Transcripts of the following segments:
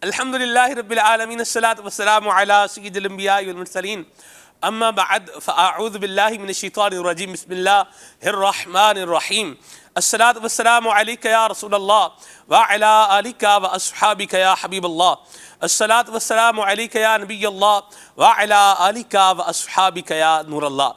अल्हम्दुलिल्लाहि रब्बिल आलमीन अस्सलातु वस्सलामु अला सय्यिदिल अंबिया वल मुरसलीन अम्मा बअद फ़अऊज़ु बिल्लाहि मिनश शैतानिर रजीम बिस्मिल्लाहिर रहमानिर रहीम अस्सलातु वस्सलामु अलैका या रसूलल्लाह व अला आलिका व अस्हाबिका या हबीबल्लाह अस्सलातु वस्सलामु अलैका या नबियल्लाह व अला आलिका व अस्हाबिका या नूरल्लाह।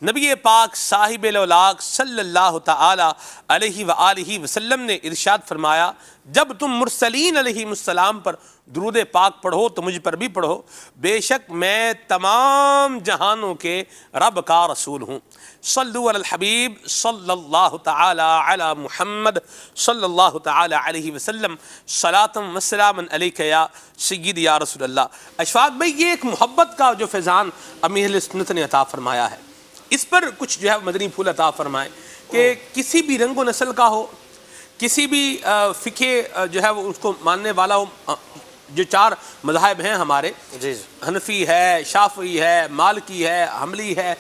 नबी पाक साहिबुल औलाक सल्लल्लाहु तआला अलैहि व आलिहि वसल्लम ने इरशाद फरमाया, जब तुम मुरसलीन अलैहिमुस्सलाम पर दुरूद पाक पढ़ो तो मुझ पर भी पढ़ो, बेशक मैं तमाम जहानों के रब का रसूल हूँ। सल्लु अलल हबीब सल्लल्लाहु तआला अला मुहम्मद सल्लल्लाहु तआला अलैहि वसल्लम सलातम वस्सलामन अलैका या सय्यदी या रसूल अल्लाह। अशफाक भाई, ये एक मोहब्बत का जो फैज़ान अमीर अहले सुन्नत ने अता फरमाया है, इस पर कुछ जो है मदनी फूल अता फरमाए कि किसी भी रंग व नस्ल का हो, किसी भी फ़िक़े जो है वो उसको मानने वाला हो। जो चार मज़ाहिब हैं हमारे, जी हनफी है, शाफ़ी है, मालिकी है, हम्बली है,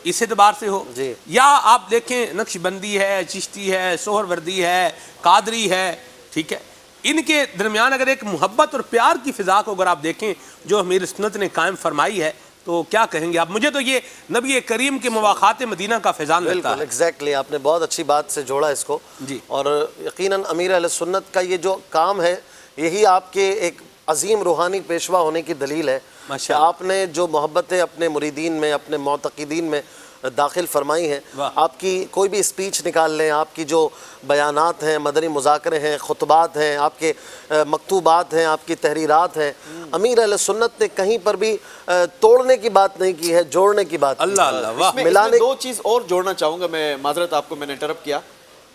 इस एतबार से हो जी, या आप देखें नक्शबंदी है, चिश्ती है, सोहरवर्दी है, कादरी है, ठीक है, इनके दरमियान अगर एक मोहब्बत और प्यार की फ़िज़ा को अगर आप देखें जो अमीर सुन्नत ने कायम फरमाई है, तो क्या कहेंगे आप? मुझे तो ये नबी करीम के मवाक़ात मदीना का फैज़ान लगता है। एग्जैक्टली, आपने बहुत अच्छी बात से जोड़ा इसको जी। और यकीनन अमीर अहले सुन्नत का ये जो काम है, यही आपके एक अजीम रूहानी पेशवा होने की दलील है कि आपने जो मोहब्बतें अपने मुरीदीन में, अपने मोतक़ीदीन में दाखिल फरमाई हैं। आपकी कोई भी स्पीच निकाल लें, आपकी जो बयानात हैं, मदनी मुज़ाकरे हैं, खुतबात हैं, आपके मकतूबात हैं, आपकी तहरीरात हैं, अमीर अहले सुन्नत ने कहीं पर भी तोड़ने की बात नहीं की है, जोड़ने की बात। अल्लाह अल्लाह। मिलाने दो चीज़ और जोड़ना चाहूँगा मैं, माजरत आपको मैंने इंटरप्ट किया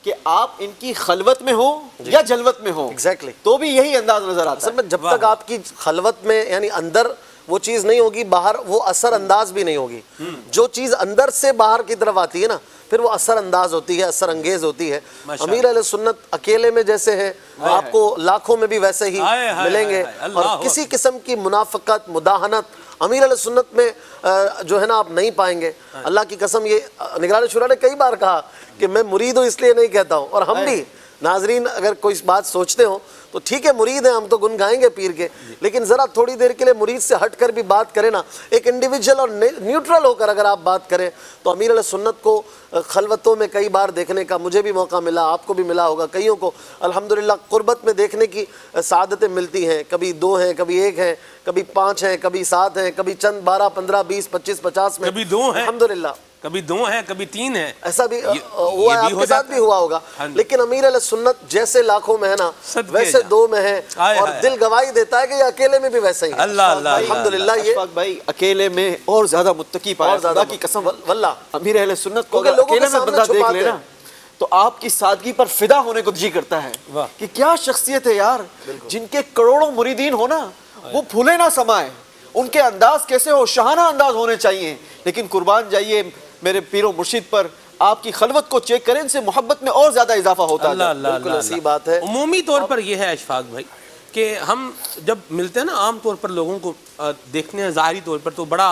कि आप इनकी खलवत में हो या जलवत में हो, एग्जैक्टली, तो भी यही अंदाज नजर आता है। जब तक आपकी खलवत में यानी अंदर वो चीज़ नहीं होगी, बाहर वो असर अंदाज भी नहीं होगी। जो चीज़ अंदर से बाहर की तरफ आती है ना, फिर वो असर अंदाज होती है, असर अंगेज होती है। अमीर अहले सुन्नत अकेले में जैसे है, आपको लाखों में भी वैसे ही मिलेंगे। और किसी किस्म की मुनाफकत, मुदाहनत अमीर अहले सुन्नत में जो है ना आप नहीं पाएंगे। अल्लाह की कसम, ये निगरान शुरा ने कई बार कहा कि मैं मुरीद हूँ इसलिए नहीं कहता हूँ, और हम भी नाजरीन अगर कोई बात सोचते हो तो ठीक है, मुरीद हैं हम तो गुन गाएंगे पीर के, लेकिन ज़रा थोड़ी देर के लिए मुरीद से हट कर भी बात करें ना, एक इंडिविजुअल और न्यूट्रल होकर अगर आप बात करें, तो अमीर अहले सुन्नत को खलवतों में कई बार देखने का मुझे भी मौका मिला, आपको भी मिला होगा, कईयों को अल्हम्दुलिल्लाह कुर्बत में देखने की सादतें मिलती हैं। कभी 2 हैं, कभी 1 हैं, कभी 5 हैं, कभी 7 हैं, कभी चंद 12, 15, 20, 25, 50 में, कभी 2 हैं अल्हम्दुलिल्लाह, कभी 2 हैं, कभी 3 हैं, ऐसा भी हुआ है, आपके साथ भी हुआ होगा। लेकिन अमीर अहले सुन्नत जैसे लाखों में है ना, वैसे 2 में है, और दिल गवाही देता है कि ये अकेले में भी वैसे ही। अल्लाह अल्लाह, अल्हम्दुलिल्लाह। ये भाई अकेले में और ज्यादा मुत्तकी पाया, खुदा की कसम वल्लाह। अमीर अहले सुन्नत को अगर अकेले में बंदा देख लेना तो आपकी सादगी पर फिदा होने को जी करता है कि क्या शख्सियत है यार, जिनके करोड़ों मुरीदीन हो ना, वो फूले ना समाए, उनके अंदाज कैसे हो, शाहाना अंदाज होने चाहिए। लेकिन कुर्बान जाइए मेरे पीरो मुर्शिद पर, आपकी खलवत को चेक करें, इनसे मोहब्बत में और ज्यादा इजाफा होता है। बिल्कुल ऐसी बात है। उमूमी तौर पर यह है अशफाक भाई कि हम जब मिलते हैं ना, आम तौर पर लोगों को देखने हैं ज़ाहिरी तौर पर तो बड़ा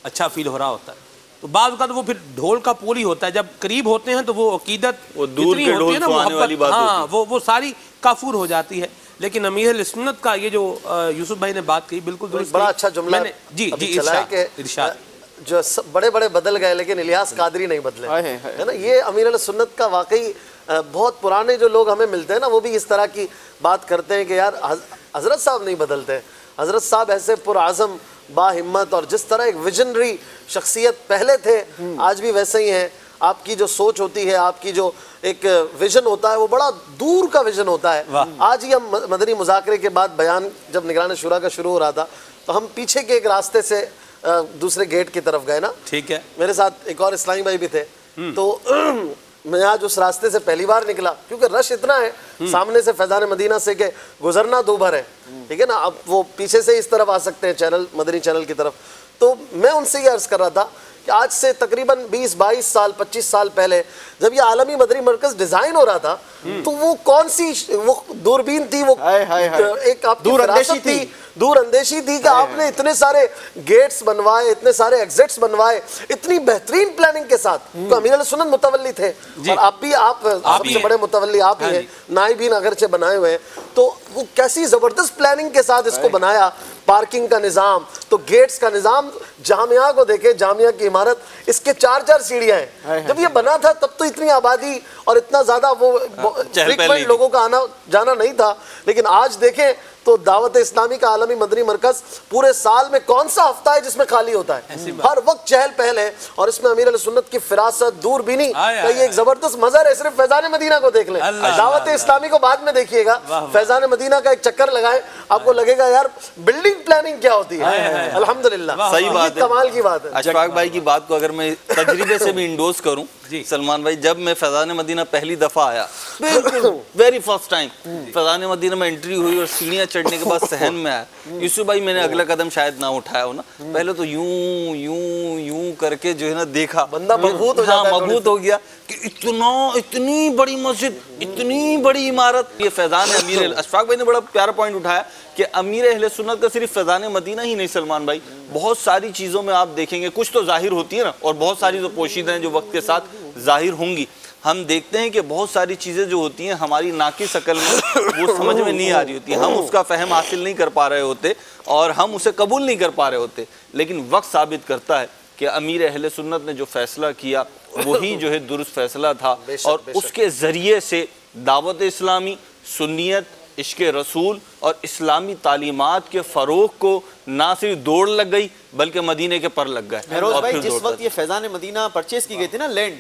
अच्छा फील हो रहा होता है, तो बाज़ का तो वो फिर ढोल का पोल ही होता है। जब करीब होते हैं तो वो अकीदत इतनी होती है ना, मोहब्बत, हाँ, वो सारी काफूर हो जाती है। लेकिन अमीर अहले सुन्नत का ये जो यूसुफ भाई ने बात कही, बिल्कुल दुरुस्त, बड़ा अच्छा जुमला जी जी इरशाद। जो बड़े बड़े बदल गए लेकिन इलियास कादरी नहीं बदले, है ना। ये अमीर अहले सुन्नत का वाकई बहुत पुराने जो लोग हमें मिलते हैं ना, वो भी इस तरह की बात करते हैं कि यार हजरत साहब नहीं बदलते। हजरत साहब ऐसे पुरआज़म, बाहिम्मत, और जिस तरह एक विजनरी शख्सियत पहले थे, आज भी वैसे ही हैं। आपकी जो सोच होती है, आपकी जो एक विजन होता है, वो बड़ा दूर का विजन होता है। आज ही हम मदनी मुज़ाकरे के बाद बयान जब निगरान शुरा का शुरू हो रहा था, तो हम पीछे के एक रास्ते से दूसरे गेट की तरफ गए ना, ठीक है, मेरे साथ एक और इस्लामी भाई भी थे, तो मैं आज उस रास्ते से पहली बार निकला, क्योंकि रश इतना है सामने से फैज़ान मदीना से के गुजरना दूभर है, ठीक है ना। अब वो पीछे से इस तरफ आ सकते हैं चैनल, मदनी चैनल की तरफ। तो मैं उनसे ये अर्ज़ कर रहा था कि आज से तकरीबन 20-22 साल 25 साल पहले जब ये आलमी मदनी मरकज़ डिज़ाइन हो रहा था, तो वो कौन सी वो दूरबीन थी, वो एक आपकी फिरासत थी दूर अंदेशी थी कि आपने इतने सारे गेट्स बनवाए, इतने सारे एग्जिट्स बनवाए, इतनी बेहतरीन प्लानिंग के साथ। तो अमीर अहले सुन्नत मुतवल्ली थे और आप सबसे बड़े मुतवल्ली आप ही हैं, नाइबीन अगरचे बनाए हुए हैं। तो वो कैसी जबरदस्त प्लानिंग के साथ इसको बनाया, पार्किंग का निजाम, तो गेट्स का निजाम, जामिया को देखे, जामिया की इमारत, इसके 4-4 सीढ़ियां हैं। जब ये बना था तब तो इतनी आबादी और इतना ज्यादा वो फ्रीक्वेंट लोगों का आना जाना नहीं था। लेकिन आज देखें तो दावत इस्लामी का आलमी मदनी मरकज पूरे साल में कौन सा हफ्ता है जिसमें खाली होता है? हर वक्त चहल पहल है। और इसमें अमीर अहले सुन्नत की फिरासत, दूरबीनी का ये एक जबरदस्त मजहर है। सिर्फ फैजान मदीना को देख लें, दावत इस्लामी को बाद में देखिएगा, फैजान मदीना का एक चक्कर लगाएं, आपको लगेगा यार बिल्डिंग प्लानिंग क्या होती है। अल्हम्दुलिल्लाह, सही बात है, कमाल की बात है। अशफाक भाई की बात को अगर मैं तजर्बे से भी इंडोर्स करूं, सलमान भाई, जब मैं फैजान मदीना पहली दफा आया, बिल्कुल very first time Faizan Madina में एंट्री हुई और सीढ़ियां चढ़ने के बाद सहन में आया, यूसुफ भाई मैंने अगला कदम शायद ना उठाया हो ना, पहले तो यूं यूं यूं करके जो है ना देखा, बंदा मबहूत हो जाता है, मबहूत हो गया कि इतनी बड़ी मस्जिद, इतनी बड़ी इमारत। ये फैजान अमीर, अशफाक भाई ने बड़ा प्यारा पॉइंट उठाया कि अमीर अहले सुन्नत का सिर्फ फैजान मदीना ही नहीं सलमान भाई, बहुत सारी चीज़ों में आप देखेंगे, कुछ तो जाहिर होती है ना और बहुत सारी जो पोशीदा हैं जो वक्त के साथ जाहिर होंगी। हम देखते हैं कि बहुत सारी चीज़ें जो होती हैं हमारी नाकी शकल में वो समझ में नहीं आ रही होती, हम उसका फहम हासिल नहीं कर पा रहे होते और हम उसे कबूल नहीं कर पा रहे होते। लेकिन वक्त साबित करता है कि अमीर अहले सुन्नत ने जो फैसला किया वही जो है दुरुस्त फैसला था और उसके ज़रिए से दावत इस्लामी, सुन्नियत, इश्क रसूल और इस्लामी तालीमात के फ़रोग को ना सिर्फ दौड़ लग गई बल्कि मदीने के पर लग गए। महरोज भाई, जिस वक्त ये फैजान मदीना परचेज की गई थी ना लैंड,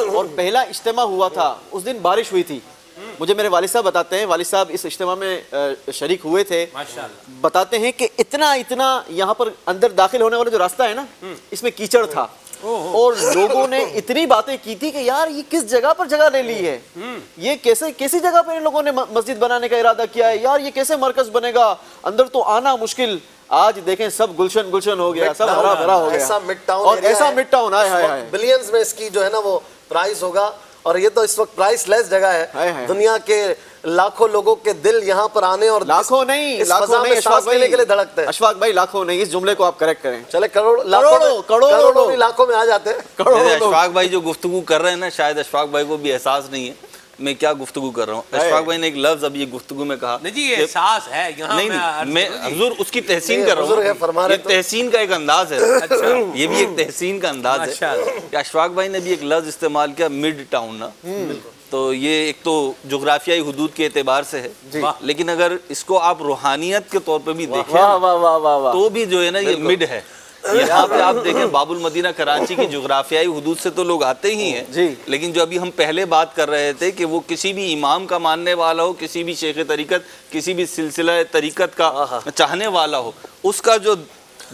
और पहला इज्तिमा हुआ था, उस दिन बारिश हुई थी। मुझे मेरे वालिद साहब बताते हैं, वालिद साहब इस इज्तिमा में शरीक हुए थे, बताते हैं कि इतना यहाँ पर अंदर दाखिल होने वाला जो रास्ता है ना, इसमें कीचड़ था और लोगों ने इतनी बातें की थी कि यार ये किस जगह पर जगह ले ली है, ये कैसी जगह पर इन लोगों ने मस्जिद बनाने का इरादा किया है, यार ये कैसे मरकज बनेगा, अंदर तो आना मुश्किल। आज देखें सब गुलशन गुलशन हो गया, सब हरा भरा हो गया, ऐसा मिड टाउन, और ऐसा मिड टाउन है, बिलियंस में इसकी जो है ना वो प्राइस होगा। और ये तो इस वक्त प्राइस लेस जगह है, दुनिया के लाखों लोगों के दिल यहाँ पर आने और लाखों नहीं अशफाक भाई के लिए धड़कते हैं। अशफाक भाई लाखों नहीं, इस जुमले को आप करेक्ट करें, चले करोड़ों लाखों में आ जाते हैं। अशफाक भाई जो गुफ्तगू कर रहे हैं ना, शायद अशफाक भाई को भी एहसास नहीं है मैं क्या गुफ्तगू कर रहा हूँ। अशफाक भाई ने एक लफ्ज अभी ये गुफ्तगू में कहा, नहीं जी ये एहसास है यहाँ, नहीं मैं हुजूर उसकी तहसीन कर रहा हूँ, ये तहसीन का एक अंदाज है। अच्छा, ये भी एक तहसीन का अंदाज है कि अशफाक भाई ने भी एक लफ्ज इस्तेमाल किया, मिड टाउन ना, तो ये एक तो जोग्राफियाई हुदूद के एतबार से है, लेकिन अगर इसको आप रूहानियत के तौर पर भी देखें तो भी जो है ना ये मिड है। यहाँ पे आप देखें बाबुल मदीना कराची की जोग्राफियाई हुदूद से तो लोग आते ही हैं, लेकिन जो अभी हम पहले बात कर रहे थे कि वो किसी भी इमाम का मानने वाला हो, किसी भी शेख तरीकत, किसी भी सिलसिला तरीकत का चाहने वाला हो, उसका जो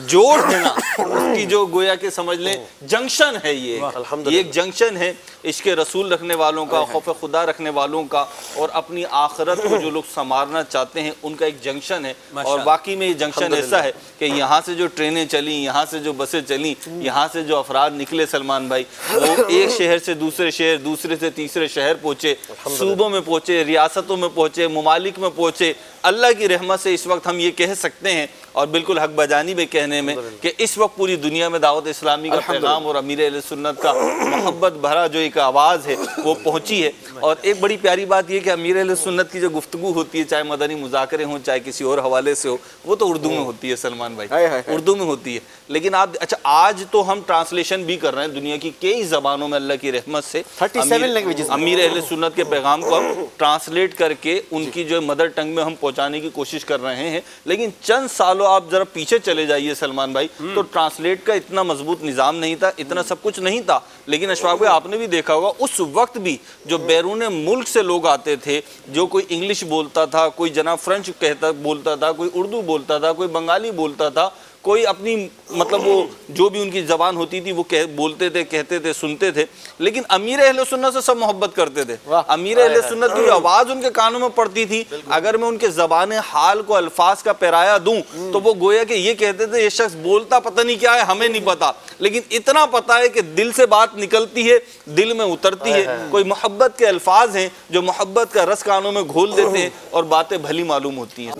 जोड़ है ना, उसकी जो गोया के समझ लें जंक्शन है, ये एक जंक्शन है इश्क रसूल रखने वालों का, खौफ खुदा रखने वालों का और अपनी आखिरत को जो लोग संवारना चाहते हैं उनका एक जंक्शन है। और वाकई में ये जंक्शन ऐसा है कि यहाँ से जो ट्रेनें चली, यहाँ से जो बसें चली, यहाँ से जो अफराद निकले सलमान भाई, वो एक शहर से दूसरे शहर, दूसरे से तीसरे शहर पहुँचे, सूबों में पहुँचे, रियासतों में पहुँचे, ममालिक में पहुँचे। अल्लाह की रहमत से इस वक्त हम ये कह सकते हैं और बिल्कुल हक बजानी में कहने में कि इस वक्त पूरी दुनिया में दावत इस्लामी का पैगाम और अमीर अहले सुन्नत का मोहब्बत भरा जो एक आवाज़ है वो पहुंची है। और एक बड़ी प्यारी बात यह कि अमीर अहले सुन्नत की जो गुफ्तगू होती है, चाहे मदनी मुज़ाकरे हों चाहे किसी और हवाले से हो, वो तो उर्दू में होती है सलमान भाई, उर्दू में होती है। लेकिन आप अच्छा आज तो हम ट्रांसलेशन भी कर रहे हैं दुनिया की कई ज़बानों में अल्लाह की रहमत से, 37 लैंग्वेजेस अमीर अहले सुन्नत के पैगाम को हम ट्रांसलेट करके उनकी जो मदर टंग में हम पहुँचाने की कोशिश कर रहे हैं। लेकिन चंद सालों आप जरा पीछे चले जाइए सलमान भाई, तो ट्रांसलेट का इतना मजबूत निज़ाम नहीं था, इतना सब कुछ नहीं था। लेकिन अशफाक भाई आपने भी देखा होगा उस वक्त भी जो बैरून मुल्क से लोग आते थे, जो कोई इंग्लिश बोलता था, कोई जनाब फ्रेंच बोलता था, कोई उर्दू बोलता था, कोई बंगाली बोलता था, कोई अपनी मतलब वो जो भी उनकी ज़बान होती थी वो बोलते थे, कहते थे, सुनते थे। लेकिन अमीर अहले सुन्नत से सब मोहब्बत करते थे। अमीर अहले सुन्नत की आवाज़ उनके कानों में पड़ती थी, अगर मैं उनके ज़बान हाल को अल्फाज का पैराया दूं तो वो गोया कि ये कहते थे ये शख्स बोलता पता नहीं क्या है, हमें नहीं पता, लेकिन इतना पता है कि दिल से बात निकलती है, दिल में उतरती है। कोई मोहब्बत के अल्फाज हैं जो मोहब्बत का रस कानों में घोल देते हैं और बातें भली मालूम होती हैं।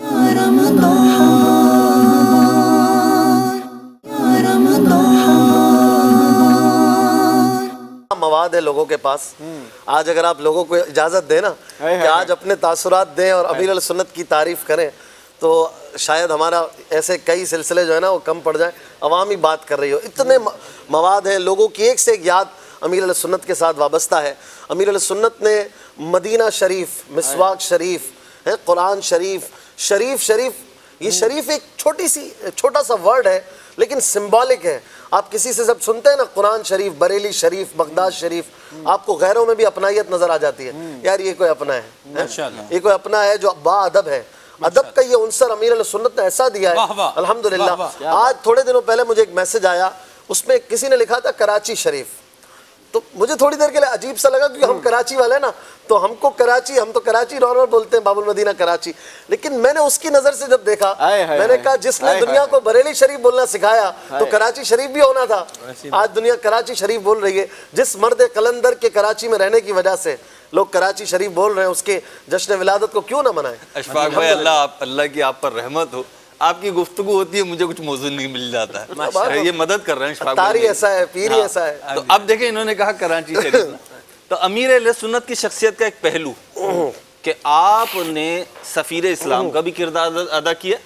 मवाद है लोगों के पास। आज अगर आप लोगों को इजाज़त दें ना कि आज अपने तासुरात दें और अमीर अल सुन्नत की तारीफ़ करें, तो शायद हमारा ऐसे कई सिलसिले जो है ना वो कम पड़ जाए, अवाम ही बात कर रही हो। इतने मवाद हैं, लोगों की एक से एक याद अमीर अल सुन्नत के साथ वाबस्ता है। अमीर अल सुन्नत ने मदीना शरीफ, मिसवाक शरीफ है, कुरान शरीफ, शरीफ ये शरीफ एक छोटा सा वर्ड है लेकिन सिंबॉलिक है। आप किसी से जब सुनते हैं ना कुरान शरीफ, बरेली शरीफ, बगदाद शरीफ, आपको गैरों में भी अपनायत नजर आ जाती है, यार ये कोई अपना है, ये कोई अपना है जो बाअदब है। अदब का ये उनसर अमीर अल सुन्नत ने ऐसा दिया है, अल्हम्दुलिल्लाह। आज थोड़े दिनों पहले मुझे एक मैसेज आया, उसमें किसी ने लिखा था कराची शरीफ, तो मुझे थोड़ी देर के लिए अजीब सा लगा क्योंकि हम कराची वाले ना, तो हम तो कराची नॉर्मल बोलते हैं, बाबुल मदीना कराची। लेकिन मैंने उसकी नजर से जब देखा, मैंने कहा जिसने दुनिया को बरेली शरीफ बोलना सिखाया तो कराची शरीफ भी होना था। आज दुनिया कराची शरीफ बोल रही है। जिस मर्द कलंदर के कराची में रहने की वजह से लोग कराची शरीफ बोल रहे हैं, उसके जश्न विलादत को क्यों ना मनाएं। अशफाक भाई, अल्लाह की आप पर रहमत हो, आपकी गुफ्तगू होती है, मुझे कुछ मौजूद नहीं मिल जाता है, ये मदद कर रहे हैं। तारी ऐसा है, पीरी ऐसा है। तो अब देखें, इन्होंने कहा कराची शरीफ, तो अमीर अहले सुन्नत की शख्सियत का एक पहलू कि आपने सफीर इस्लाम का भी किरदार अदा किया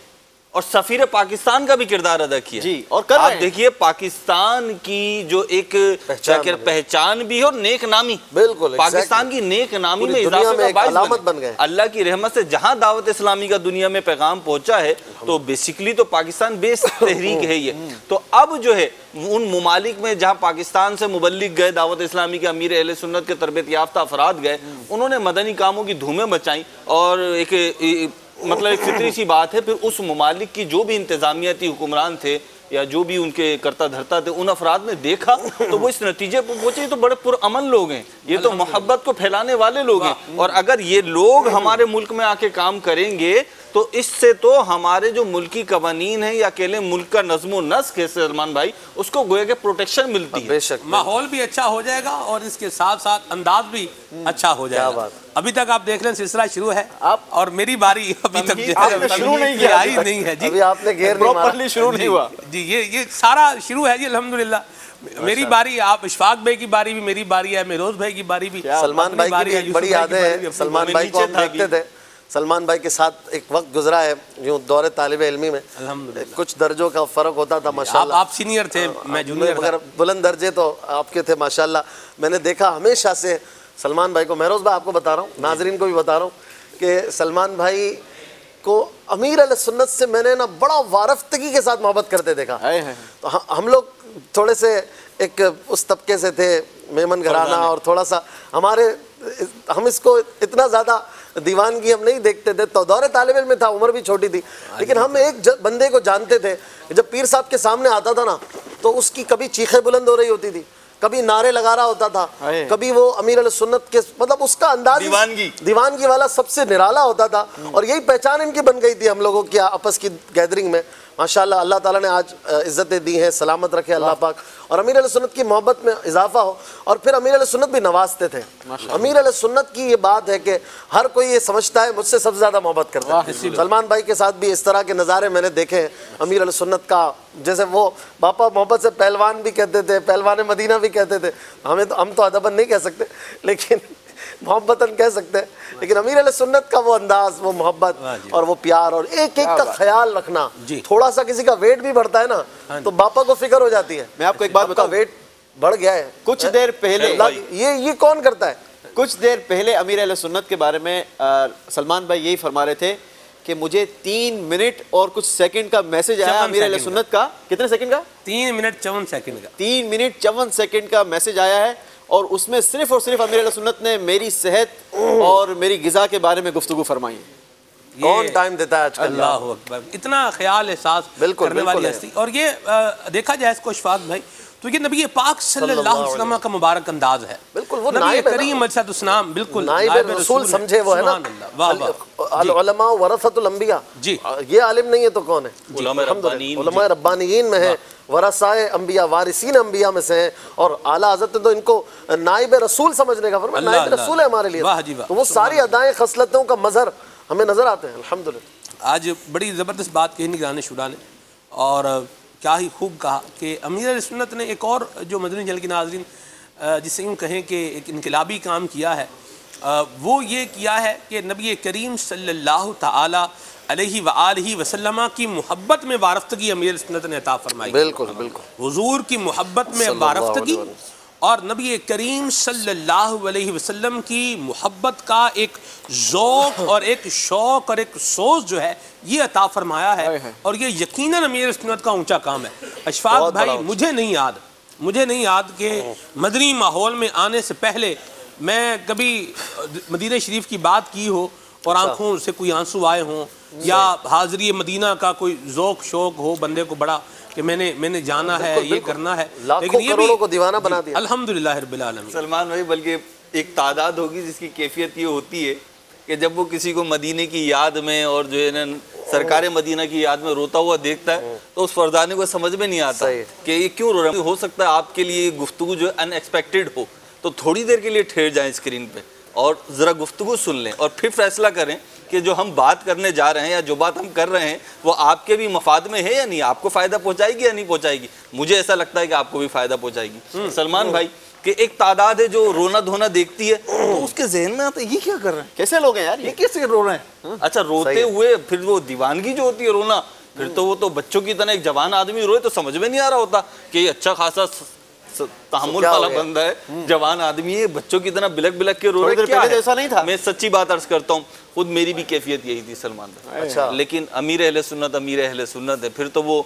और सफीर पाकिस्तान का भी किरदार अदा किया जी। और कर आप देखिए पाकिस्तान की जो एक पहचान भी है और नेक नामी, बिल्कुल पाकिस्तान की नेक नामी में इजाफे का बाइस बन गए। अल्लाह की रहमत से जहां दावत इस्लामी का दुनिया में पैगाम पहुंचा है, तो बेसिकली तो पाकिस्तान बेस तहरीक है ये। तो अब जो है उन ममालिक में जहां पाकिस्तान से मुबल्लिग गए, दावत इस्लामी के अमीर अहले सुन्नत के तरबियत याफ्ता अफराद गए, उन्होंने मदनी कामों की धूमें मचाई और एक मतलब एक फितरी सी बात है, फिर उस ममालिक की जो भी इंतजामियाती हुक्मरान थे या जो भी उनके करता धरता थे, उन अफराद ने देखा तो वो इस नतीजे पर पहुंचे, तो बड़े पुरअमन लोग हैं, ये तो मोहब्बत को फैलाने वाले लोग हैं। और अगर ये लोग हमारे मुल्क में आके काम करेंगे तो इससे तो हमारे जो मुल्की कवानीन है या अकेले मुल्क का नज़्म नस्क है सलमान भाई, उसको गोया के प्रोटेक्शन मिलती है। बेशक माहौल भी अच्छा हो जाएगा और इसके साथ साथ अंदाज भी अच्छा हो जाएगा। अभी तक आप देख रहे हैं सिलसिला शुरू है आप, और मेरी बारी अभी तक शुरू नहीं किया, आई नहीं है जी, अभी आपने घेर प्रॉपर्ली शुरू नहीं हुआ जी। ये सारा शुरू है जी, अल्हम्दुलिल्लाह। मेरी बारी, आप इशफाक भाई की बारी भी मेरी बारी है, मेरोज भाई की बारी भी, सलमान भाई की भी बड़ी यादें हैं। सलमान भाई को हम देखते थे, सलमान भाई के साथ एक वक्त गुजरा है यूं दौरे तालिबे इल्मी में, कुछ दर्जों का फर्क होता था माशाल्लाह। आप सीनियर थे, मैं जूनियर, मगर बुलंद दर्जे तो आपके थे माशाल्लाह। मैंने देखा हमेशा से सलमान भाई को, महरोज भाई आपको बता रहा हूँ, नाजरीन को भी बता रहा हूँ कि सलमान भाई को अमीर अल सुन्नत से मैंने ना बड़ा वारफ्तगी के साथ मोहब्बत करते देखा। तो हम लोग थोड़े से एक उस तबके से थे, मेमन घराना, और थोड़ा सा हम इसको इतना ज़्यादा दीवानगी हम नहीं देखते थे, तो दौरे तालिब इल्म में था, उम्र भी छोटी थी, लेकिन हम एक बंदे को जानते थे, जब पीर साहब के सामने आता था ना तो उसकी कभी चीखें बुलंद हो रही होती थी, कभी नारे लगा रहा होता था, कभी वो अमीर अल सुन्नत के मतलब उसका अंदाज दीवानगी वाला सबसे निराला होता था। और यही पहचान इनकी बन गई थी हम लोगों की आपस की गैदरिंग में। माशाल्लाह अल्लाह ताला ने आज इज़्ज़तें दी हैं, सलामत रखे अल्लाह पाक, और अमीर अल सुन्नत की मोहब्बत में इजाफा हो। और फिर अमीर अल सुन्नत भी नवाजते थे। अमीर अल सुन्नत की ये बात है कि हर कोई ये समझता है मुझसे सबसे ज़्यादा मोहब्बत करता है। सलमान भाई के साथ भी इस तरह के नज़ारे मैंने देखे हैं अमीर अल सुन्नत का, जैसे वो बापा मोहब्बत से पहलवान भी कहते थे, पहलवान मदीना भी कहते थे। हम तो अदबन नहीं कह सकते, लेकिन मोहब्बतन कह सकते हैं। लेकिन अमीर अल सुन्नत का वो अंदाज, वो मोहब्बत और वो प्यार और एक एक का ख्याल रखना, थोड़ा सा किसी का वेट भी बढ़ता है ना तो बापा को फिक्र हो जाती है। मैं आपको एक बात बताऊं, वेट बढ़ गया है कुछ देर पहले, ये कौन करता है? कुछ देर पहले अमीर अल सुन्नत के बारे में सलमान भाई यही फरमा रहे थे कि मुझे 3 मिनट और कुछ सेकंड का मैसेज आया अमीर अल सुन्नत का। कितने सेकंड का? 3 मिनट 54 सेकंड का। 3 मिनट 54 सेकंड का मैसेज आया है, और उसमें सिर्फ और सिर्फ अमीर अल सुन्नत ने मेरी सेहत और मेरी गिज़ा के बारे में गुफ्तगू फरमाई है। कौन टाइम देता है आजकल? अल्लाह अकबर, इतना ख्याल एहसास करने वाली हस्ती। और ये देखा जाए इसको इशफाक भाई, तो ये नबी पाक सल्लल्लाहु अलैहि वसल्लम का मुबारक अंदाज है। बिल्कुल वो नबी करीम अलैहिस्सलाम, बिल्कुल नाइब रसूल समझे वो है ना। अल उलमा वरसतुल अंबिया जी, ये आलिम नहीं है तो कौन है? उलमा रब्बानीन में है, वरसाए अंबिया, वारिसीन अंबिया में से हैं, और आला हज़रत तो इनको नाइब रसूल समझने का फरमाया, नाइब रसूल है हमारे लिए। तो वो सारी अदाएं खसलतों का मजहर हमें नजर आते हैं अल्हम्दुलिल्लाह। आज बड़ी ज़बरदस्त बात कही निगरान शुरा ने, और क्या ही खूब कहा कि अमीर अल सुन्नत ने एक और जो मदनी जल की नाज़रीन जिसे यूँ कहें कि एक इनकलाबी काम किया है, वो ये किया है कि नबी करीम सल्लल्लाहु ताला अलैहि व आलिहि वसल्लम की मोहब्बत में वारफ्तगी अमीर सुन्नत ने अता फरमाई। बिल्कुल बिल्कुल, हुजूर की मोहब्बत में वारफ्तगी और नबी करीम सल्लल्लाहु अलैहि वसल्लम की मोहब्बत का एक ज़ौक़ और एक शौक़ और एक सोच जो है ये अता फरमाया है, और ये यकीनन अमीर सुन्नत का ऊंचा काम है। अशफाक भाई, मुझे नहीं याद कि मदनी माहौल में आने से पहले मैं कभी मदीना शरीफ की बात की हो और आंखों से कोई आंसू आए हों, या हाज़री मदीना का कोई ज़ौक़ शौक़ हो बंदे को बड़ा कि मैंने जाना है, ये करना है, लेकिन ये भी को दीवाना बना दिया अल्हम्दुलिल्लाह रब्बिल आलमीन। सलमान भाई, बल्कि एक तादाद होगी जिसकी कैफियत ये होती है कि जब वो किसी को मदीने की याद में और जो है ना सरकार मदीना की याद में रोता हुआ देखता है तो उस फरदाने को समझ में नहीं आता कि ये क्यों रो रहा है। हो सकता है आपके लिए गुफ्तगू जो अनएक्सपेक्टेड हो, तो थोड़ी देर के लिए ठहर जाएं स्क्रीन पे और ज़रा गुफ्तगू सुन लें और फिर फैसला करें कि जो हम बात करने जा रहे हैं या जो बात हम कर रहे हैं वो आपके भी मफाद में है या नहीं, आपको फ़ायदा पहुंचाएगी या नहीं पहुंचाएगी। मुझे ऐसा लगता है कि आपको भी फ़ायदा पहुंचाएगी। सलमान भाई कि एक तादाद है जो रोना धोना देखती है तो उसके जहन में आता है ये क्या कर रहे हैं, कैसे लोग हैं यार, ये कैसे रो रहे हैं। अच्छा, रोते हुए फिर वो दीवानगी जो होती है रोना, फिर तो वो तो बच्चों की तरह एक जवान आदमी रोए तो समझ में नहीं आ रहा होता कि ये अच्छा खासा तहम्मुल वाला बंदा है, जवान आदमी है, बच्चों की तरह बिलक बिलक के रो रहे। क्या ऐसा नहीं था? मैं सच्ची बात अर्ज करता हूँ, खुद मेरी भी कैफियत यही थी सलमान भाई। अच्छा, लेकिन अमीर अहले सुन्नत है, फिर तो वो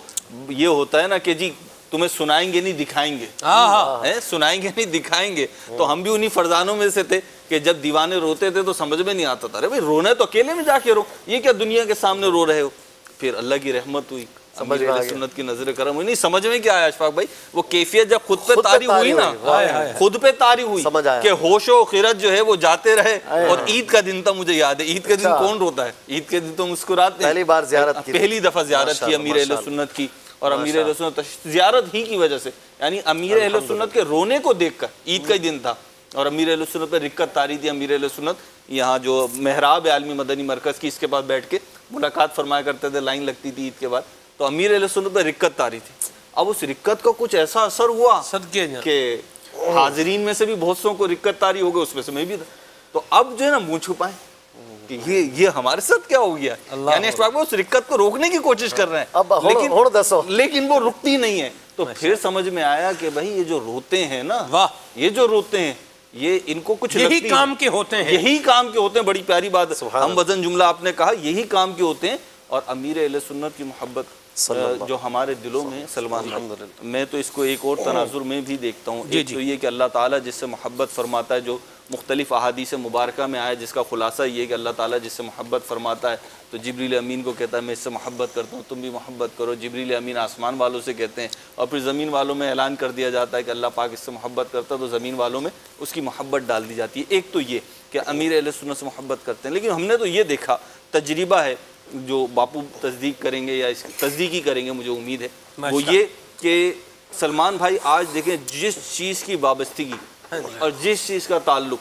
ये होता है ना कि जी तुम्हें सुनाएंगे नहीं दिखाएंगे, है सुनाएंगे नहीं दिखाएंगे। तो हम भी उन्हीं फरजानों में से थे कि जब दीवाने रोते थे तो समझ में नहीं आता था, अरे भाई रोना तो अकेले में जाके रो, ये क्या दुनिया के सामने रो रहे हो। फिर अल्लाह की रहमत हुई, सुन्नत की नजर करम हुई। नहीं समझ में क्या आया अशफाक भाई, वो कैफियत जब खुद पे तारी हुई ना, खुद पे तारी हुई कि होशो खिरत जो है वो जाते रहे। और ईद का दिन था, मुझे याद है, ईद के दिन कौन रोता है, ईद के दिन तो मुस्कुराते हैं। पहली दफा जियारत की अमीर अहले सुन्नत की, और अमीर अहले सुन्नत जियारत ही की वजह से, यानी अमीर अहले सुन्नत के रोने को देखकर, ईद का ही दिन था और अमीर अहले सुन्नत पे रिक्कत तारी थी। अमीर अहले सुन्नत यहाँ जो मेहराब आलमी मदनी मरकज़ की, इसके पास बैठ के मुलाकात फरमाया करते थे, लाइन लगती थी ईद के बाद, तो अमीर अहले सुन्नत पे रिक्कत तारी थी। अब उस रिक्कत का कुछ ऐसा असर हुआ कि हाजरीन में से भी बहुत सौ को रिक्कत तारी हो गई, उसमें से मैं भी था। तो अब जो है ना मुँह छुपाएं कि ये हमारे साथ क्या हो गया, यानी उस रिक्कत को रोकने की कोशिश कर रहे हैं, लेकिन वो रुकती नहीं है। तो फिर समझ में आया कि भाई ये जो रोते हैं ना, वाह, ये जो रोते हैं ये इनको कुछ यही काम के होते हैं, यही काम के होते हैं। बड़ी प्यारी बात, हम वजन जुमला आपने कहा, यही काम के होते हैं। और अमीर अहले सुन्नत की मोहब्बत जो हमारे दिलों में, सलमान, मैं तो इसको एक और तनाजुर में भी देखता हूँ। एक तो ये कि अल्लाह ताला जिससे मोहब्बत फरमाता है, जो मुख्तलिफ अहादीस मुबारका में आया, जिसका खुलासा ये कि अल्लाह ताला जिससे मोहब्बत फरमाता है तो जिब्रील अमीन को कहता है मैं इससे मोहब्बत करता हूँ, तुम भी मोहब्बत करो। जिब्रील अमीन आसमान वालों से कहते हैं, और फिर ज़मीन वालों में ऐलान कर दिया जाता है कि अल्लाह पाक इससे मोहब्बत करता है, तो ज़मीन वालों में उसकी मोहब्बत डाल दी जाती है। एक तो ये कि अमीर अहले सुन्नत से मोहब्बत करते हैं। लेकिन हमने तो ये देखा, तजरिबा है, जो बापू तस्दीक करेंगे या इसकी तस्दीक ही करेंगे मुझे उम्मीद है, वो ये कि सलमान भाई आज देखें जिस चीज़ की वाबस्तगी और जिस चीज़ का ताल्लुक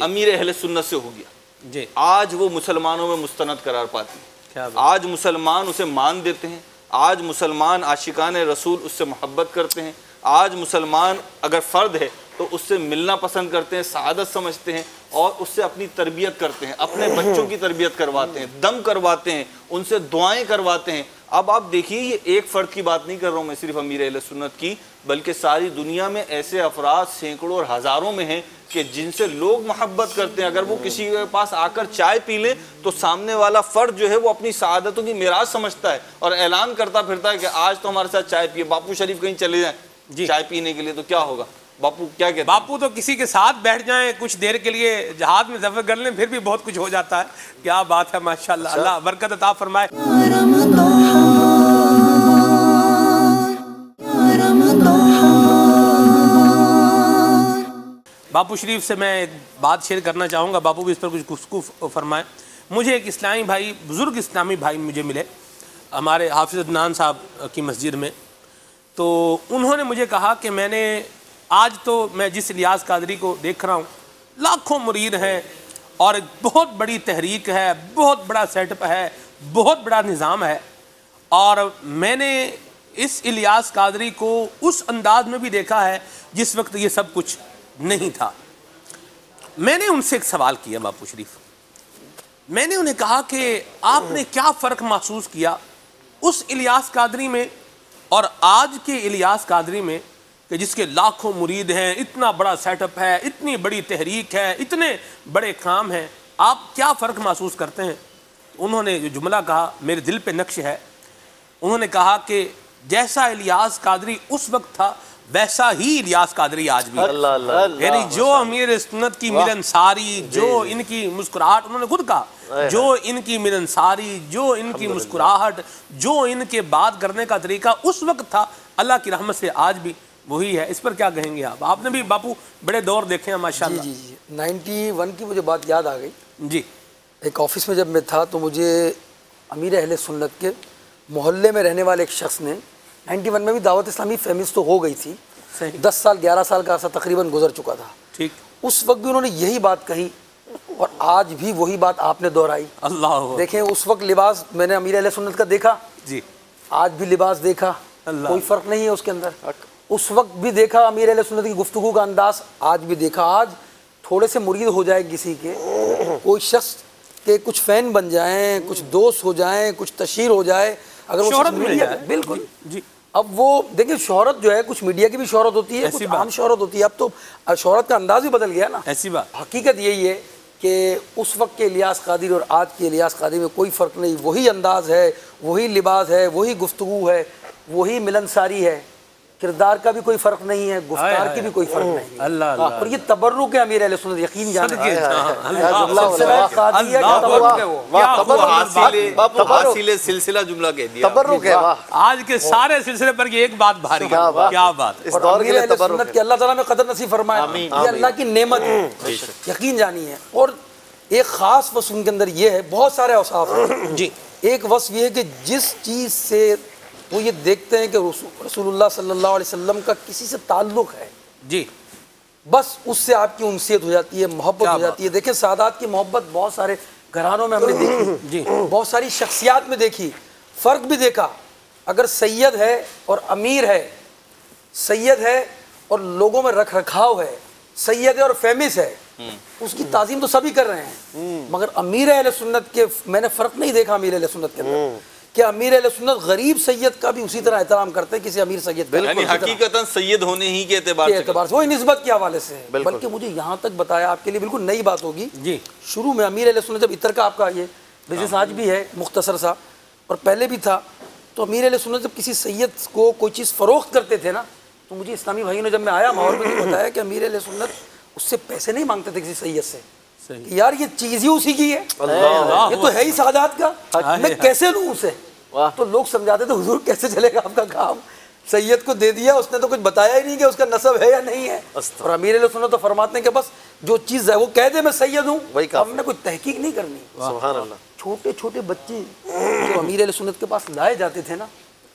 अमीर अहले सुन्नत से हो गया, आज वो मुसलमानों में मुस्तनद करार पाती है। आज मुसलमान उसे मान देते हैं, आज मुसलमान आशिकान रसूल उससे मोहब्बत करते हैं, आज मुसलमान अगर फ़र्द है तो उससे मिलना पसंद करते हैं, सआदत समझते हैं और उससे अपनी तरबियत करते हैं, अपने बच्चों की तरबियत करवाते हैं, दम करवाते हैं, उनसे दुआएं करवाते हैं। अब आप देखिए, ये एक फ़र्द की बात नहीं कर रहा हूँ मैं सिर्फ अमीर अहले सुन्नत की, बल्कि सारी दुनिया में ऐसे अफराद सैकड़ों और हज़ारों में हैं कि जिनसे लोग मोहब्बत करते हैं। अगर वो किसी के पास आकर चाय पी लें तो सामने वाला फ़र्द जो है वो अपनी सआदतों की मिराज समझता है और ऐलान करता फिरता है कि आज तो हमारे साथ चाय पिए। बापू शरीफ कहीं चले जाएँ चाय पीने के लिए तो क्या होगा, बापू क्या कहते हैं? बापू तो किसी के साथ बैठ जाएं कुछ देर के लिए, जहाज में सफर कर लें, फिर भी बहुत कुछ हो जाता है। क्या बात है, माशाल्लाह, अल्लाह बरकत अता फरमाए। बापू शरीफ से मैं एक बात शेयर करना चाहूँगा, बापू भी इस पर कुछ गुफ्तगू फरमाए। मुझे एक इस्लामी भाई, बुज़ुर्ग इस्लामी भाई मुझे मिले हमारे हाफिज़ अदनान साहब की मस्जिद में, तो उन्होंने मुझे कहा कि मैंने आज तो मैं जिस इलियास कादरी को देख रहा हूँ, लाखों मुरीद हैं और एक बहुत बड़ी तहरीक है, बहुत बड़ा सेटअप है, बहुत बड़ा निज़ाम है, और मैंने इस इलियास कादरी को उस अंदाज में भी देखा है जिस वक्त ये सब कुछ नहीं था। मैंने उनसे एक सवाल किया बापू शरीफ, मैंने उन्हें कहा कि आपने क्या फ़र्क महसूस किया उस इलियास कादरी में और आज के इलियास कादरी में, कि जिसके लाखों मुरीद हैं, इतना बड़ा सेटअप है, इतनी बड़ी तहरीक है, इतने बड़े काम हैं, आप क्या फ़र्क महसूस करते हैं? उन्होंने जो जुमला कहा मेरे दिल पे नक्श है। उन्होंने कहा कि जैसा इलियास कादरी उस वक्त था वैसा ही इलियास कादरी आज भी। यानी जो अमीर सुन्नत की मिलनसारी, जो इनकी मुस्कुराहट, उन्होंने खुद कहा, जो इनकी मिलनसारी, जो इनकी मुस्कुराहट, जो इनके बात करने का तरीका उस वक्त था, अल्लाह की रहमत से आज भी वही है। इस पर क्या कहेंगे आप? आपने भी बापू बड़े दौर देखे हैं माशाल्लाह। जी जी 91 की मुझे बात याद आ गई जी। एक ऑफिस में जब मैं था तो मुझे अमीर अहले सुन्नत के मोहल्ले में रहने वाले एक शख्स ने, 91 में भी दावत इस्लामी फेमस तो हो गई थी, 10 साल 11 साल का अर्सा तकरीबन गुजर चुका था। ठीक। उस वक्त भी उन्होंने यही बात कही और आज भी वही बात आपने दोहराई। अल्लाह। देखें उस वक्त लिबास मैंने अमीर अहले सुन्नत का देखा जी, आज भी लिबास देखा, कोई फ़र्क नहीं है उसके अंदर। उस वक्त भी देखा अमीर अहले सुन्नत की गुफ्तगू का अंदाज, आज भी देखा। आज थोड़े से मुरीद हो जाए किसी के, कोई शख्स के कुछ फ़ैन बन जाएं, कुछ दोस्त हो जाएं, कुछ तशहीर हो जाए, अगर वो शोहरत मिल जाए, बिल्कुल जी। अब वो देखिए शोहरत जो है कुछ मीडिया की भी शोहरत होती है, कुछ आम शोहरत होती है। अब तो शोहरत का अंदाज भी बदल गया ना। ऐसी बात। हकीकत यही है कि उस वक्त के इलियास कादरी और आज के इलियास कादरी में कोई फ़र्क नहीं। वही अंदाज है, वही लिबास है, वही गुफ्तगू है, वही मिलनसारी है। किरदार का भी कोई फ़र्क नहीं है, गुफ्तार की भी कोई फ़र्क नहीं है। अल्लाह अल्लाह। और ये तबर्रुक है अमीर अहले सुन्नत, यकीन जाने। सिलसिला जुमला कह दिया। तबर्रुक है। आज के सारे सिलसिले पर ये एक बात भारी है। क्या बात। इस दौर के लिए तबर्रुक है। कि अल्लाह ताला में कदर नसीब फरमाए, ये अल्लाह की नेमत है, यकीन जानिए। और एक ख़ास वस्फ़ उनके अंदर ये है, बहुत सारे औसाफ हैं जी। एक वस्फ़ ये है कि जिस चीज़ से वो ये देखते हैं कि रसूलुल्लाह सल्लल्लाहु अलैहि वसल्लम का किसी से ताल्लुक़ है जी, बस उससे आपकी उनसियत हो जाती है, मोहब्बत हो जाती है। देखिए सादात की मोहब्बत बहुत सारे घरानों में हमने देखी जी, बहुत सारी शख्सियात में देखी, फ़र्क भी देखा। अगर सैयद है और अमीर है, सैयद है और लोगों में रख रखाव है, सैयद है और फेमस है, उसकी ताज़ीम तो सभी कर रहे हैं। मगर अमीर अहले सुन्नत के मैंने फ़र्क नहीं देखा अमीर अहले सुन्नत के अंदर कि अमीर अहले सुन्नत गरीब सैयद का भी उसी तरह एहतराम करते हैं किसी अमीर सैयद का। यानी हकीकतन सैयद होने ही के एतबार से वही निस्बत के हवाले से है। बल्कि मुझे यहाँ तक बताया, आपके लिए बिल्कुल नई बात होगी जी। शुरू में अमीर अहले सुन्नत जब इतर का आपका ये बिजनेस आज भी है मुख्तसर सा और पहले भी था, तो अमीर अहले सुन्नत जब किसी सैयद को कोई चीज़ फ़रोख्त करते थे ना, तो मुझे इस्लामी भाइयों ने जब मैं आया माहौल में बताया कि अमीर अहले सुन्नत उससे पैसे नहीं मांगते थे किसी सैयद से कि यार ये चीज़ ही उसी की है, ये तो है ही सादात का, मैं कैसे लूँ उसे। तो लोग समझाते थे हुजूर कैसे चलेगा आपका काम, सैयद को दे दिया, उसने तो कुछ बताया ही नहीं कि उसका नसब है या नहीं है। और अमीर अहले सुन्नत तो फरमाते हैं कि बस जो चीज़ है वो कह दे मैं सैयद हूँ, हमने कोई तहकीक नहीं करनी। सुभान अल्लाह। छोटे छोटे बच्चे जो अमीर अहले सुन्नत के पास लाए जाते थे ना,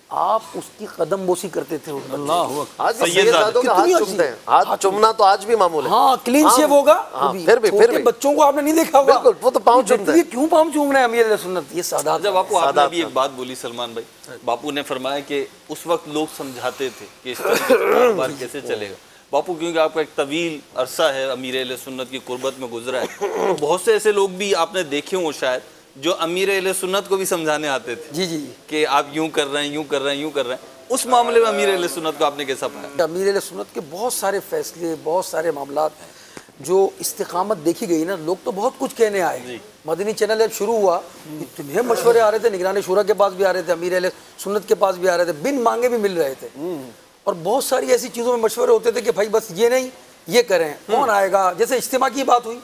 आप उसकी कदम बोसी करते थे। आज सैयदादों का हाथ चूमते हैं, हाथ चूमना तो आज भी मामूल है। हाँ, क्लीन शेव होगा, फिर भी बच्चों को आपने नहीं देखा होगा, बिल्कुल वो तो पाँव चूमते हैं। क्यों पाँव चूम रहे हैं अमीर अहले सुन्नत? ये सादात। जब आपने अभी एक बात बोली सलमान भाई, बापू ने फरमाया कि उस वक्त लोग समझाते थे कि इस तरह कैसे चलेगा। बापू क्योंकि आपका एक तवील अरसा है अमीर अहले सुन्नत की कुर्बत में गुजरा है, तो बहुत से ऐसे लोग भी आपने देखे हों शायद जो अमीर अहले सुन्नत को भी समझाने आते थे जी जी कि आप यूं कर रहे हैं, यूं कर रहे हैं, यूं कर रहे हैं। उस मामले में अमीर अहले सुन्नत को आपने कैसा पाया? अमीर अहले सुन्नत के बहुत सारे फैसले, बहुत सारे मामलात जो इस्तिकामत देखी गई ना, लोग तो बहुत कुछ कहने आए। मदनी चैनल जब शुरू हुआ इतने मशवरे आ रहे थे, निगरानी शुरा के पास भी आ रहे थे, अमीर अहले सुन्नत के पास भी आ रहे थे, बिन मांगे भी मिल रहे थे। और बहुत सारी ऐसी चीज़ों में मशवरे होते थे कि भाई बस ये नहीं ये करें, कौन आएगा। जैसे इज्तिमा की बात हुई,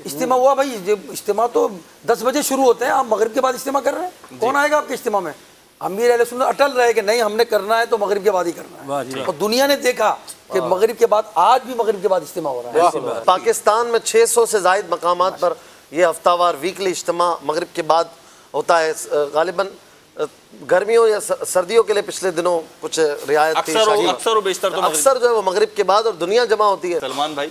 इज्तिमा हुआ भाई, जब इज्तिमा तो 10 बजे शुरू होते हैं, आप मगरिब के बाद इज्तिमा कर रहे हैं, कौन आएगा आपके इज्तिमा में? अमीर अहले सुन्नत अटल रहे कि नहीं हमने करना है तो मगरिब के बाद ही करना है। और दुनिया ने देखा कि मगरिब के बाद, आज भी मगरिब के बाद इज्तिमा हो रहा है। पाकिस्तान में 600 से ज़ायद मकामात पर यह हफ्तावार वीकली इज्तिमा मगरिब के बाद होता है। गालिबन गर्मियों या सर्दियों के लिए पिछले दिनों कुछ रियायत थी, अक्सर जो है वो मगरिब के बाद, और दुनिया जमा होती है। सलमान भाई,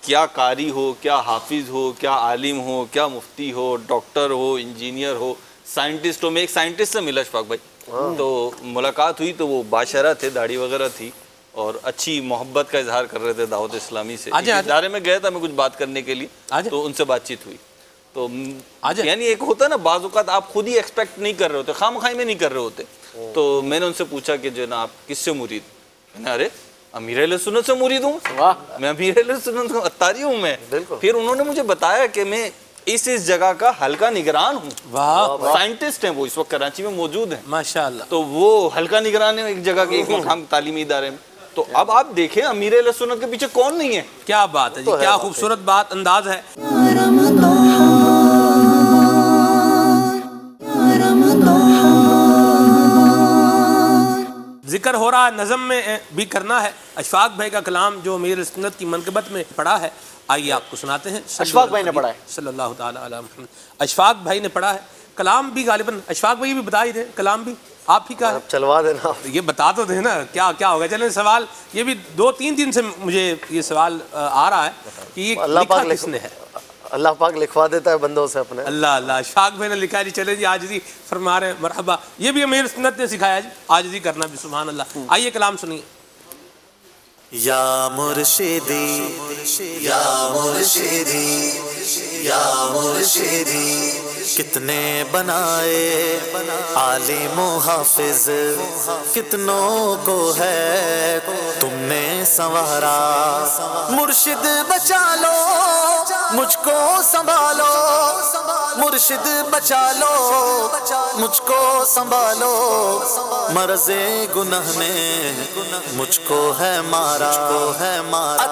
क्या कारी हो, क्या हाफिज हो, क्या आलिम हो, क्या मुफ्ती हो, डॉक्टर हो, इंजीनियर हो, साइंटिस्ट हो। मैं एक साइंटिस्ट से मिला अशफाक भाई, तो मुलाकात हुई तो वो बाशरा थे, दाढ़ी वगैरह थी, और अच्छी मोहब्बत का इजहार कर रहे थे दावत इस्लामी से। आजा, इस इदारे में गया था मैं कुछ बात करने के लिए, तो उनसे बातचीत हुई। तो यानी एक होता है ना, बाज़ औक़ात आप खुद ही एक्सपेक्ट नहीं कर रहे होते, खामखाई में नहीं कर रहे होते। तो मैंने उनसे पूछा कि जो ना आप किससे मुरीद? मैंने अरे अमीर अहले सुन्नत से मुरीद हूँ, मैं अमीर अहले सुन्नत अत्तारी हूँ मैं। फिर उन्होंने मुझे बताया कि मैं इस जगह का हल्का निगरान हूँ। साइंटिस्ट हैं वो, इस वक्त कराची में मौजूद हैं माशाअल्लाह। तो वो हल्का निगरान है एक जगह के, एक मकाम तालीमी इदारे में। तो अब आप देखें अमीर अहले सुन्नत के पीछे कौन नहीं है। क्या बात है जी, क्या खूबसूरत बात अंदाज है। जिक्र हो रहा है, नज़म में भी करना है। अशफाक भाई का कलाम जो अमीर सुन्नत की मनक़बत में पढ़ा है, आइए आपको सुनाते हैं। अशफाक भाई ने पढ़ा है, सल्लल्लाहु ताला अलैहि वसल्लम। अशफाक भाई ने पढ़ा है, कलाम भी गालिबन अशफाक भाई भी बता ही दे, कलाम भी आप ही का है। चलवा देना, ये बता तो देना क्या क्या होगा। चलें सवाल, ये भी 2-3 दिन से मुझे ये सवाल आ रहा है कि ये लिखा किसने है। अल्लाह पाक लिखवा देता है बंदों से अपने। अल्लाह अल्लाह, अशफाक भाई ने लिखा है जी। चले जी, आजिज़ी फरमा रहे हैं, मरहबा। ये भी अमीर सुन्नत ने सिखाया जी, आजिज़ी करना भी, सुभान अल्लाह। आइए कलाम सुनिए। या मुर्शिदी या मुर्शिदी या मुर्शिदी, कितने बनाए आलिम हाफिज, कितनों को है तुमने संवारा। मुर्शिद बचा लो मुझको संभालो, मुर्शिद बचा लो मुझको संभालो, मर्ज़े गुनाह ने मुझको है मारा, है मारा।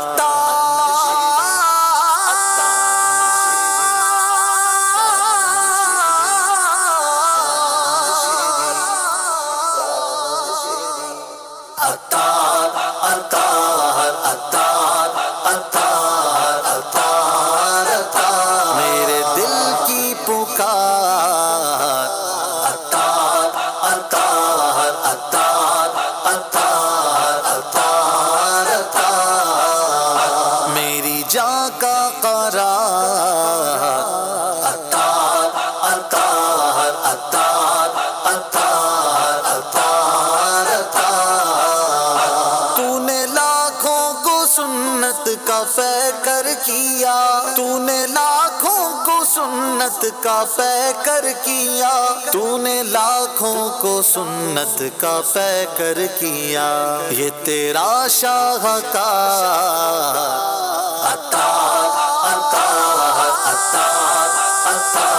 तूने लाखों को सुन्नत का पैकर किया, तूने लाखों को सुन्नत का पैकर किया। ये तेरा शाहकार अता अता अता अता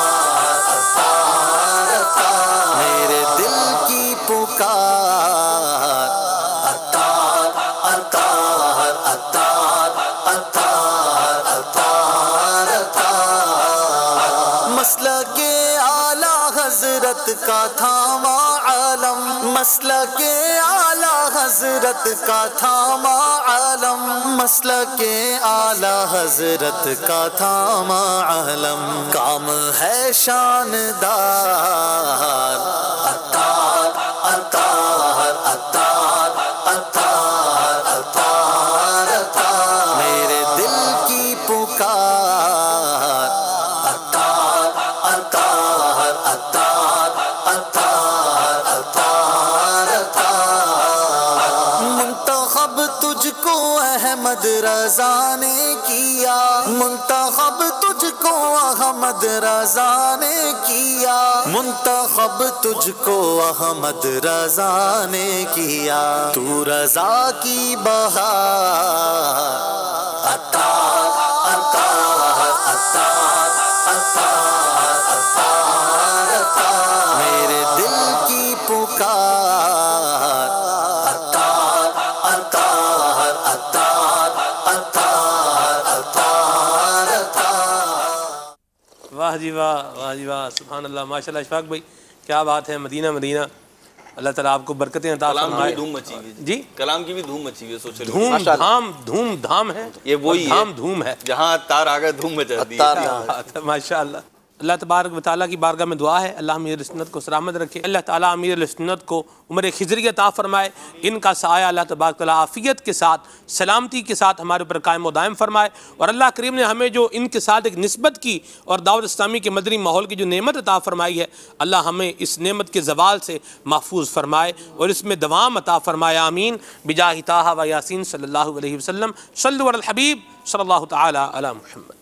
अता, मेरे दिल की पुकार अता अता अता अता। मसला के आला हजरत का थामा आलम, मसला के आला हजरत का थामा आलम, मसला के आला हजरत का थामा आलम। काम है शानदार अता अता अता अता अता अता, मेरे दिल की पुकार अता अता अता अता अता अता। मुंतखब तुझको अहमद रज़ा ने किया, मुंतखब तुझको अहमद रज़ा ने किया, मुंतखब तुझको अहमद रज़ा ने किया। तू रज़ा की बहार अता अता अता अता अता अता, मेरे दिल की पुकार अता अता अता अता अता अता। वाह जी वाह, वाह जी वाह, सुभान अल्लाह, माशाल्लाह। अशफाक भाई क्या बात है। मदीना मदीना, अल्लाह ताला आपको बरकतें अता फरमाए। धूम मची हुई जी, कलाम की भी धूम मची हुई है। सोच धूम धाम है, ये वही धाम धूम है। जहाँ तार आ गए धूम मचा दी। माशाल्लाह। अल्लाह तबारक व तआला की बारगाह में दुआ है, अल्लाह अमीर सुन्नत को सलामत रखे, अल्लाह ताला अमीर सुन्नत को उम्र खिजरी अता फरमाए, इनका साया अल्लाह तबारक व तआला आफ़ियत के साथ, सलामती के साथ हमारे ऊपर कायम व दायम फरमाए। और अल्लाह करीम ने हमें जो इनके साथ एक निस्बत की और दावत इस्लामी के मदनी माहौल की जो नेमत अता फरमाई है, अल्लाह हमें इस नेमत के ज़वाल से महफूज फरमाए और इसमें दवाम अता फरमाए। आमीन बिजाहि ताहा व यासीन सल्लल्लाहु अलैहि वसल्लम। सल्लु अलल हबीब सल्लल्लाहु तआला अला मुहम्मद।